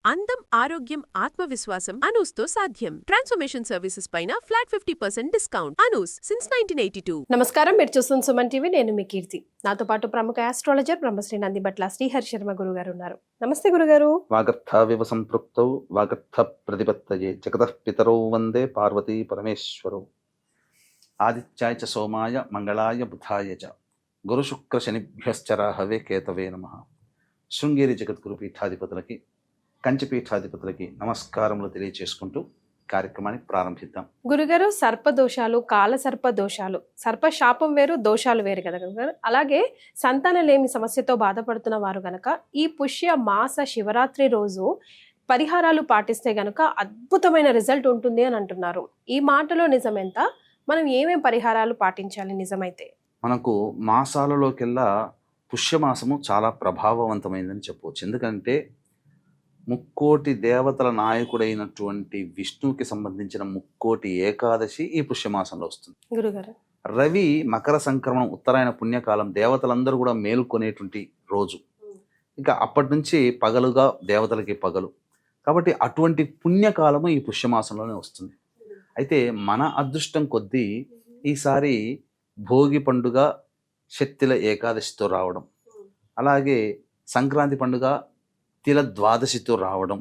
అందం, ఆరోగ్యం, ఆత్మవిశ్వాసం అనూస్తో సాధ్యం. ట్రాన్స్ఫర్మేషన్ సర్వీసెస్ పైన ఫ్లాట్ 50% డిస్కౌంట్. అనూస్ సిన్స్ 1982. నమస్కారం, మీరు చూస్తున్న సుమన్ టీవీ. నేను మీ కీర్తి. నాతో పాటు ప్రముఖ ఆస్ట్రాలజర్ బ్రహ్మశ్రీ నందిబట్ల శ్రీహరి శర్మ గురుగారు ఉన్నారు. నమస్తే గురుగారు. వాగర్థావివ సంపృక్తౌ వాగర్థ ప్రతిపత్తయే జగతః పితరౌ వందే పార్వతీ పరమేశ్వరౌ. ఆదిత్యాయ చ సోమాయ మంగళాయ బుధాయ చ గురు శుక్ర శనిభ్యశ్చ రాహవే కేతవే నమః. శృంగేరి జగద్గురు పీఠాధిపతులకి, కంచిపీఠాధిపతులకి నమస్కారములు తెలియచేసుకుంటూ కార్యక్రమాన్ని ప్రారంభిద్దాం. గురుగారు, సర్పదోషాలు, కాల సర్పదోషాలు, సర్పశాపం వేరు, దోషాలు వేరు కదా గురుగారు. అలాగే సంతానలేమి సమస్యతో బాధపడుతున్న వారు గనక ఈ పుష్య మాస శివరాత్రి రోజు పరిహారాలు పాటిస్తే గనక అద్భుతమైన రిజల్ట్ ఉంటుంది అని అంటున్నారు. ఈ మాటలో నిజమెంత? మనం ఏమేం పరిహారాలు పాటించాలి నిజమైతే? మనకు మాసాలలోకెల్లా పుష్యమాసము చాలా ప్రభావవంతమైందని చెప్పవచ్చు. ఎందుకంటే ముక్కోటి దేవతల నాయకుడైనటువంటి విష్ణువుకి సంబంధించిన ముక్కోటి ఏకాదశి ఈ పుష్యమాసంలో వస్తుంది. గురుగారు, రవి మకర సంక్రమణం ఉత్తరాయణ పుణ్యకాలం, దేవతలందరూ కూడా మేలుకొనేటువంటి రోజు. ఇంకా అప్పటి నుంచి పగలుగా దేవతలకి పగలు, కాబట్టి అటువంటి పుణ్యకాలము ఈ పుష్యమాసంలోనే వస్తుంది. అయితే మన అదృష్టం కొద్దీ ఈసారి భోగి పండుగ శక్తిల ఏకాదశితో రావడం, అలాగే సంక్రాంతి పండుగ తిల ద్వాదశితో రావడం,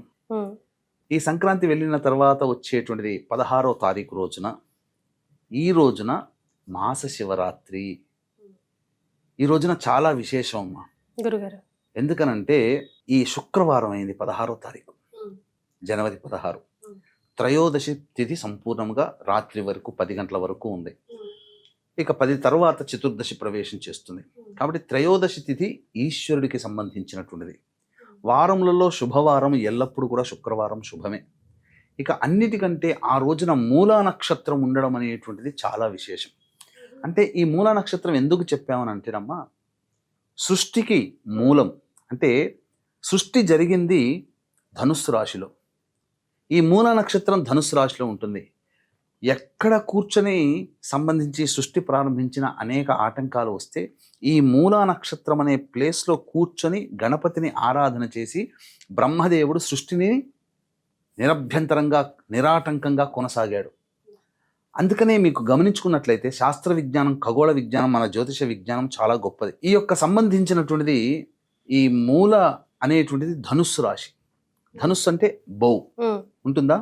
ఈ సంక్రాంతి వెళ్ళిన తర్వాత వచ్చేటువంటిది 16వ తారీఖు రోజున, ఈ రోజున మాస శివరాత్రి. ఈ రోజున చాలా విశేషం అమ్మా గురుగారు. ఎందుకనంటే ఈ శుక్రవారం అయింది 16వ తారీఖు, జనవరి 16. త్రయోదశి తిథి సంపూర్ణంగా రాత్రి వరకు 10 గంటల వరకు ఉంది. ఇక 10 తర్వాత చతుర్దశి ప్రవేశం చేస్తుంది. కాబట్టి త్రయోదశి తిథి ఈశ్వరుడికి సంబంధించినటువంటిది. వారములలో శుభవారం ఎల్లప్పుడూ కూడా శుక్రవారం శుభమే. ఇక అన్నిటికంటే ఆ రోజున మూలా నక్షత్రం ఉండడం అనేటువంటిది చాలా విశేషం. అంటే ఈ మూలా నక్షత్రం ఎందుకు చెప్పామని అంటేనమ్మా, సృష్టికి మూలం. అంటే సృష్టి జరిగింది ధనుస్సు రాశిలో. ఈ మూలా నక్షత్రం ధనుస్సు రాశిలో ఉంటుంది. ఎక్కడ కూర్చొని సంబంధించి సృష్టి ప్రారంభించిన అనేక ఆటంకాలు వస్తే ఈ మూలా నక్షత్రం అనే ప్లేస్లో కూర్చొని గణపతిని ఆరాధన చేసి బ్రహ్మదేవుడు సృష్టిని నిరభ్యంతరంగా నిరాటంకంగా కొనసాగాడు. అందుకనే మీకు గమనించుకున్నట్లయితే శాస్త్ర విజ్ఞానం, ఖగోళ విజ్ఞానం, మన జ్యోతిష విజ్ఞానం చాలా గొప్పది. ఈ యొక్క సంబంధించినటువంటిది ఈ మూల అనేటువంటిది ధనుస్సు రాశి. ధనుస్సు అంటే బౌ ఉంటుందా,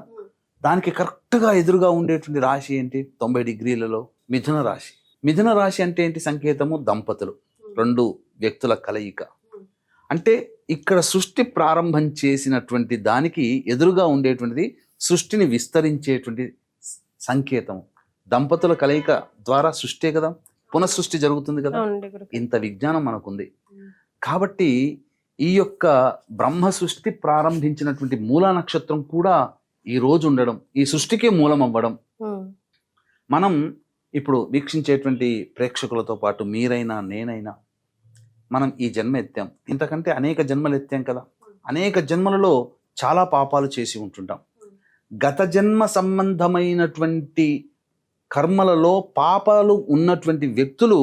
దానికి కరెక్ట్గా ఎదురుగా ఉండేటువంటి రాశి ఏంటి? 90 డిగ్రీలలో మిథున రాశి. మిథున రాశి అంటే ఏంటి? సంకేతము దంపతులు, 2 వ్యక్తుల కలయిక. అంటే ఇక్కడ సృష్టి ప్రారంభం చేసినటువంటి దానికి ఎదురుగా ఉండేటువంటిది సృష్టిని విస్తరించేటువంటి సంకేతం. దంపతుల కలయిక ద్వారా సృష్టి కదా, పునఃసృష్టి జరుగుతుంది కదా. ఇంత విజ్ఞానం మనకుంది. కాబట్టి ఈ యొక్క బ్రహ్మ సృష్టి ప్రారంభించినటువంటి మూలా నక్షత్రం కూడా ఈ రోజు ఉండడం, ఈ సృష్టికే మూలం అవ్వడం. మనం ఇప్పుడు వీక్షించేటువంటి ప్రేక్షకులతో పాటు మీరైనా నేనైనా మనం ఈ జన్మ ఎత్తాం. ఇంతకంటే అనేక జన్మలు ఎత్తాం కదా. అనేక జన్మలలో చాలా పాపాలు చేసి ఉంటుంటాం. గత జన్మ సంబంధమైనటువంటి కర్మలలో పాపాలు ఉన్నటువంటి వ్యక్తులు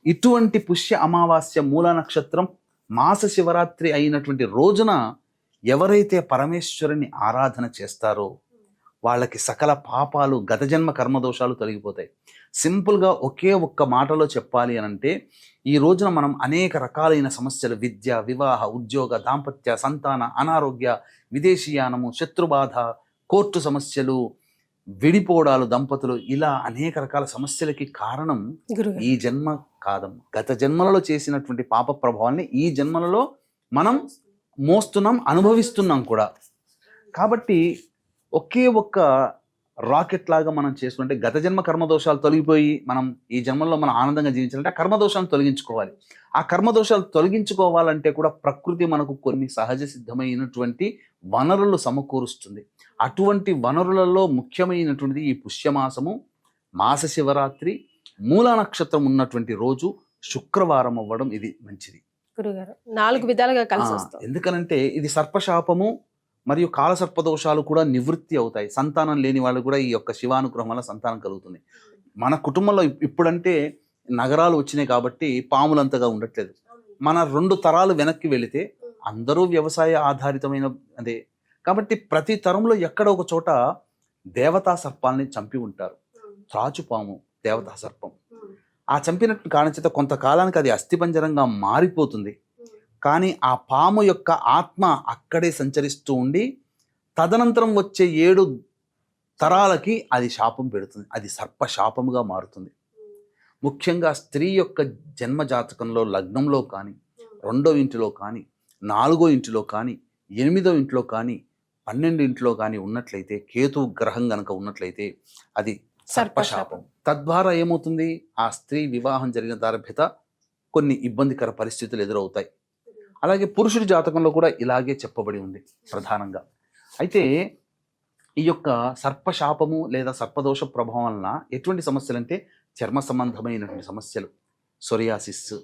ఇటువంటి పుష్య అమావాస్య మూలా నక్షత్రం మాస శివరాత్రి అయినటువంటి రోజున ఎవరైతే పరమేశ్వరుని ఆరాధన చేస్తారో వాళ్ళకి సకల పాపాలు, గత జన్మ కర్మదోషాలు తొలగిపోతాయి. సింపుల్గా ఒకే ఒక్క మాటలో చెప్పాలి అనంటే, ఈ రోజున మనం అనేక రకాలైన సమస్యలు, విద్య, వివాహ, ఉద్యోగ, దాంపత్య, సంతాన, అనారోగ్య, విదేశీయానము, శత్రుబాధ, కోర్టు సమస్యలు, విడిపోవడాలు, దంపతులు, ఇలా అనేక రకాల సమస్యలకి కారణం ఈ జన్మ కాదమ్మ. గత జన్మలలో చేసినటువంటి పాప ప్రభావాన్ని ఈ జన్మలలో మనం మోస్తున్నాం, అనుభవిస్తున్నాం కూడా. కాబట్టి ఒకే ఒక్క రాకెట్ లాగా మనం చేసుకుంటే గత జన్మ కర్మదోషాలు తొలగిపోయి మనం ఈ జన్మలో మనం ఆనందంగా జీవించాలంటే ఆ కర్మదోషాలను తొలగించుకోవాలి. ఆ కర్మదోషాలు తొలగించుకోవాలంటే కూడా ప్రకృతి మనకు కొన్ని సహజ సిద్ధమైనటువంటి వనరులు సమకూరుస్తుంది. అటువంటి వనరులలో ముఖ్యమైనటువంటిది ఈ పుష్యమాసము, మాస శివరాత్రి, మూలా నక్షత్రం ఉన్నటువంటి రోజు శుక్రవారం అవ్వడం ఇది మంచిది. గురుగారు, 4 విధాలుగా కలిసి వస్తుంది. ఎందుకనంటే ఇది సర్పశాపము మరియు కాలసర్పదోషాలు కూడా నివృత్తి అవుతాయి. సంతానం లేని వాళ్ళు కూడా ఈ యొక్క శివానుగ్రహం వల్ల సంతానం కలుగుతుంది. మన కుటుంబంలో ఇప్పుడంటే నగరాలు వచ్చినాయి కాబట్టి పాములంతగా ఉండట్లేదు. మన 2 తరాలు వెనక్కి వెళితే అందరూ వ్యవసాయ ఆధారితమైన, అదే కాబట్టి ప్రతి తరంలో ఎక్కడ ఒక చోట దేవతా సర్పాలని చంపి ఉంటారు. త్రాచుపాము దేవతా సర్పం. ఆ చంపినట్టు కారణం చేత కొంతకాలానికి అది అస్థిపంజరంగా మారిపోతుంది. కానీ ఆ పాము యొక్క ఆత్మ అక్కడే సంచరిస్తూ ఉండి తదనంతరం వచ్చే 7 తరాలకి అది శాపం పెడుతుంది. అది సర్ప శాపముగా మారుతుంది. ముఖ్యంగా స్త్రీ యొక్క జన్మ జాతకంలో లగ్నంలో కానీ, 2వ ఇంటిలో కానీ, 4వ ఇంటిలో కానీ, 8వ ఇంట్లో కానీ, 12 ఇంట్లో కానీ ఉన్నట్లయితే, కేతు గ్రహం గనక ఉన్నట్లయితే అది సర్పశాపం. తద్వారా ఏమవుతుంది, ఆ స్త్రీ వివాహం జరిగిన దారభ్యత కొన్ని ఇబ్బందికర పరిస్థితులు ఎదురవుతాయి. అలాగే పురుషుడి జాతకంలో కూడా ఇలాగే చెప్పబడి ఉంది ప్రధానంగా. అయితే ఈ యొక్క సర్పశాపము లేదా సర్పదోష ప్రభావం వలన ఎటువంటి సమస్యలు అంటే చర్మ సంబంధమైనటువంటి సమస్యలు, సొరియాసిస్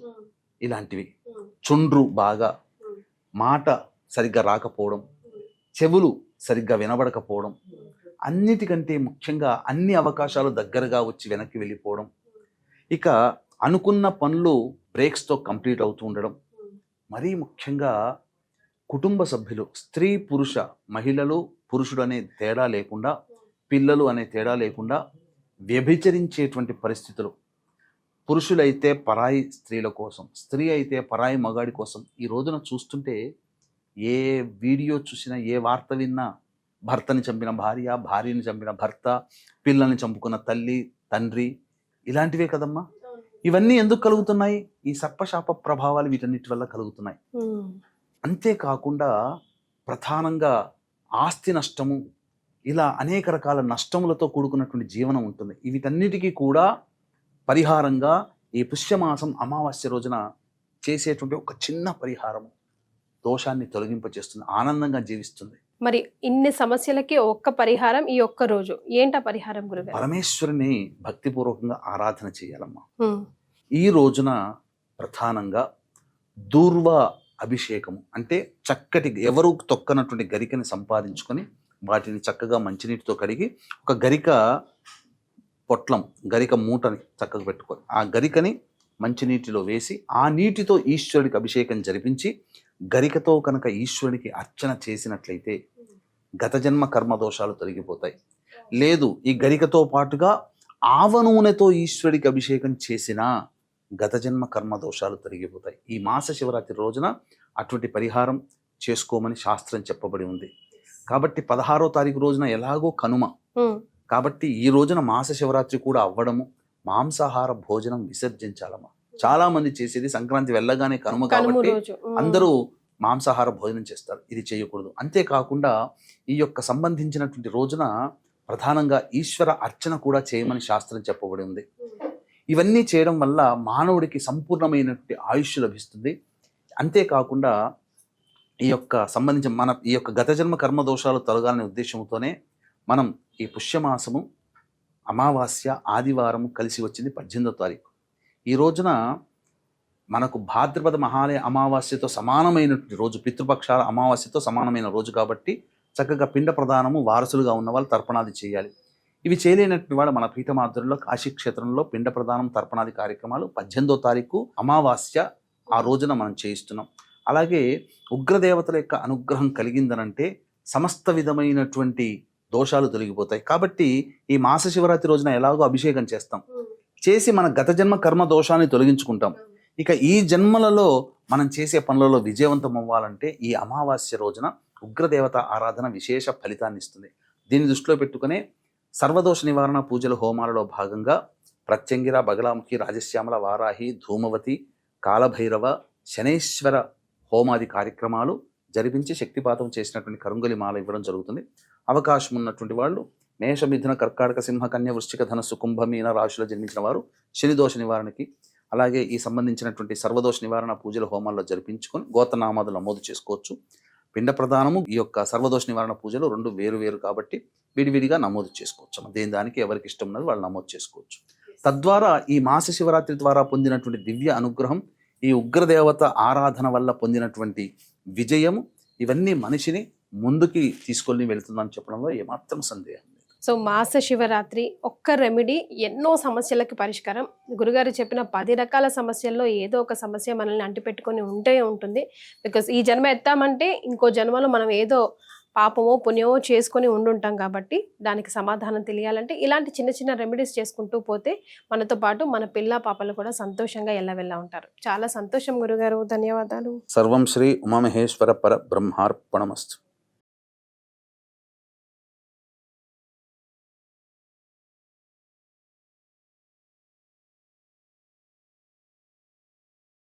ఇలాంటివి, చుండ్రు బాగా, మాట సరిగ్గా రాకపోవడం, చెవులు సరిగ్గా వినబడకపోవడం, అన్నిటికంటే ముఖ్యంగా అన్ని అవకాశాలు దగ్గరగా వచ్చి వెనక్కి వెళ్ళిపోవడం, ఇక అనుకున్న పనులు బ్రేక్స్తో కంప్లీట్ అవుతూ ఉండడం, మరీ ముఖ్యంగా కుటుంబ సభ్యులు స్త్రీ పురుష మహిళలు పురుషుడు అనే తేడా లేకుండా, పిల్లలు అనే తేడా లేకుండా వ్యభిచరించేటువంటి పరిస్థితులు, పురుషులైతే పరాయి స్త్రీల కోసం, స్త్రీ అయితే పరాయి మగాడి కోసం. ఈ రోజున చూస్తుంటే ఏ వీడియో చూసినా, ఏ వార్త విన్నా భర్తని చంపిన భార్య, భార్యని చంపిన భర్త, పిల్లల్ని చంపుకున్న తల్లి తండ్రి, ఇలాంటివే కదమ్మా. ఇవన్నీ ఎందుకు కలుగుతున్నాయి? ఈ సర్పశాప ప్రభావాలు వీటన్నిటి వల్ల కలుగుతున్నాయి. అంతేకాకుండా ప్రధానంగా ఆస్తి నష్టము, ఇలా అనేక రకాల నష్టములతో కూడుకున్నటువంటి జీవనం ఉంటుంది. వీటన్నిటికీ కూడా పరిహారంగా ఈ పుష్యమాసం అమావాస్య రోజున చేసేటువంటి ఒక చిన్న పరిహారము దోషాన్ని తొలగింపచేస్తుంది, ఆనందంగా జీవిస్తుంది. మరి ఇన్ని సమస్యలకి ఒక్క పరిహారం, ఈ ఒక్క రోజు ఏంటా పరిహారం గురుగారు? పరమేశ్వరుని భక్తిపూర్వకంగా ఆరాధన చేయాలమ్మా. ఈ రోజున ప్రధానంగా దూర్వ అభిషేకము అంటే చక్కటి ఎవరు తొక్కనటువంటి గరికని సంపాదించుకొని వాటిని చక్కగా మంచినీటితో కడిగి ఒక గరిక పొట్లం, గరిక మూటని చక్కగా పెట్టుకొని ఆ గరికని మంచినీటిలో వేసి ఆ నీటితో ఈశ్వరుడికి అభిషేకం జరిపించి గరికతో కనుక ఈశ్వరునికి అర్చన చేసినట్లయితే గత జన్మ కర్మ దోషాలు తొలగిపోతాయి. లేదు ఈ గరికతో పాటుగా ఆవ నూనెతో ఈశ్వరుడికి అభిషేకం చేసినా గత జన్మ కర్మ దోషాలు తొలగిపోతాయి. ఈ మాస శివరాత్రి రోజున అటువంటి పరిహారం చేసుకోమని శాస్త్రం చెప్పబడి ఉంది. కాబట్టి 16వ తారీఖు రోజున ఎలాగో కనుమ, కాబట్టి ఈ రోజున మాస శివరాత్రి కూడా అవ్వడము, మాంసాహార భోజనం విసర్జించాలమ్మా. చాలా మంది చేసేది సంక్రాంతి వెళ్ళగానే కనుమ కాబట్టి అందరూ మాంసాహార భోజనం చేస్తారు, ఇది చేయకూడదు. అంతేకాకుండా ఈ యొక్క సంబంధించినటువంటి రోజున ప్రధానంగా ఈశ్వర అర్చన కూడా చేయమని శాస్త్రం చెప్పబడి ఉంది. ఇవన్నీ చేయడం వల్ల మానవుడికి సంపూర్ణమైనటువంటి ఆయుష్ లభిస్తుంది. అంతేకాకుండా ఈ యొక్క సంబంధించిన మన ఈ యొక్క గత జన్మ కర్మ దోషాలు తొలగాలనే ఉద్దేశంతోనే మనం ఈ పుష్యమాసము అమావాస్య ఆదివారం కలిసి వచ్చింది 18వ తారీఖు. ఈ రోజున మనకు భాద్రపద మహాలయ అమావాస్యతో సమానమైనటువంటి రోజు, పితృపక్షాల అమావాస్యతో సమానమైన రోజు కాబట్టి చక్కగా పిండ ప్రదానము వారసులుగా ఉన్న వాళ్ళు తర్పణాది చేయాలి. ఇవి చేయలేనటువంటి వాళ్ళు మన పీఠమాధురంలో కాశీక్షేత్రంలో పిండ ప్రదానం తర్పణాది కార్యక్రమాలు 18వ తారీఖు అమావాస్య ఆ రోజున మనం చేయిస్తున్నాం. అలాగే ఉగ్రదేవతల యొక్క అనుగ్రహం కలిగిందనంటే సమస్త విధమైనటువంటి దోషాలు తొలగిపోతాయి. కాబట్టి ఈ మాస శివరాత్రి రోజున ఎలాగో అభిషేకం చేస్తాం, చేసి మన గత జన్మ కర్మ దోషాన్ని తొలగించుకుంటాం. ఇక ఈ జన్మలలో మనం చేసే పనులలో విజయవంతం అవ్వాలంటే ఈ అమావాస్య రోజున ఉగ్రదేవత ఆరాధన విశేష ఫలితాన్ని ఇస్తుంది. దీన్ని దృష్టిలో పెట్టుకునే సర్వదోష నివారణ పూజల హోమాలలో భాగంగా ప్రత్యంగిర, బగలాముఖి, రాజశ్యామల, వారాహి, ధూమవతి, కాలభైరవ, శనేశ్వర హోమాది కార్యక్రమాలు జరిపించి శక్తిపాతం చేసినటువంటి కరుంగలి మాల ఇవ్వడం జరుగుతుంది. అవకాశం ఉన్నటువంటి వాళ్ళు మేష, మిథున, కర్కాటక, సింహ, కన్య, వృశ్చిక, ధనస్సు, కుంభ, మీన రాశుల్లో జన్మించిన వారు శనిదోష నివారణకి అలాగే ఈ సంబంధించినటువంటి సర్వదోష నివారణ పూజల హోమాల్లో జరిపించుకొని గోత్రనామాదులు నమోదు చేసుకోవచ్చు. పిండ ప్రదానము ఈ యొక్క సర్వదోష నివారణ పూజలు రెండు వేరు కాబట్టి విడివిడిగా నమోదు చేసుకోవచ్చు. దేని దానికి ఎవరికి ఇష్టం ఉన్నది వాళ్ళు నమోదు చేసుకోవచ్చు. తద్వారా ఈ మాస శివరాత్రి ద్వారా పొందినటువంటి దివ్య అనుగ్రహం, ఈ ఉగ్రదేవత ఆరాధన వల్ల పొందినటువంటి విజయము, ఇవన్నీ మనిషిని ముందుకి తీసుకొని వెళ్తుందని చెప్పడంలో ఏమాత్రం సందేహం లేదు. సో మాస శివరాత్రి ఒక్క రెమెడీ ఎన్నో సమస్యలకి పరిష్కారం. గురుగారు చెప్పిన 10 రకాల సమస్యల్లో ఏదో ఒక సమస్య మనల్ని అంటిపెట్టుకొని ఉంటే ఉంటుంది. బికాస్ ఈ జన్మ ఎత్తామంటే ఇంకో జన్మలో మనం ఏదో పాపమో పుణ్యమో చేసుకొని ఉండుంటాం కాబట్టి దానికి సమాధానం తెలియాలంటే ఇలాంటి చిన్న చిన్న రెమెడీస్ చేసుకుంటూ పోతే మనతో పాటు మన పిల్ల పాపలు కూడా సంతోషంగా ఎల్లవెల్లా ఉంటారు. చాలా సంతోషం గురుగారు, ధన్యవాదాలు. సర్వం శ్రీ ఉమామహేశ్వర పర బ్రహ్మార్పణమస్తు.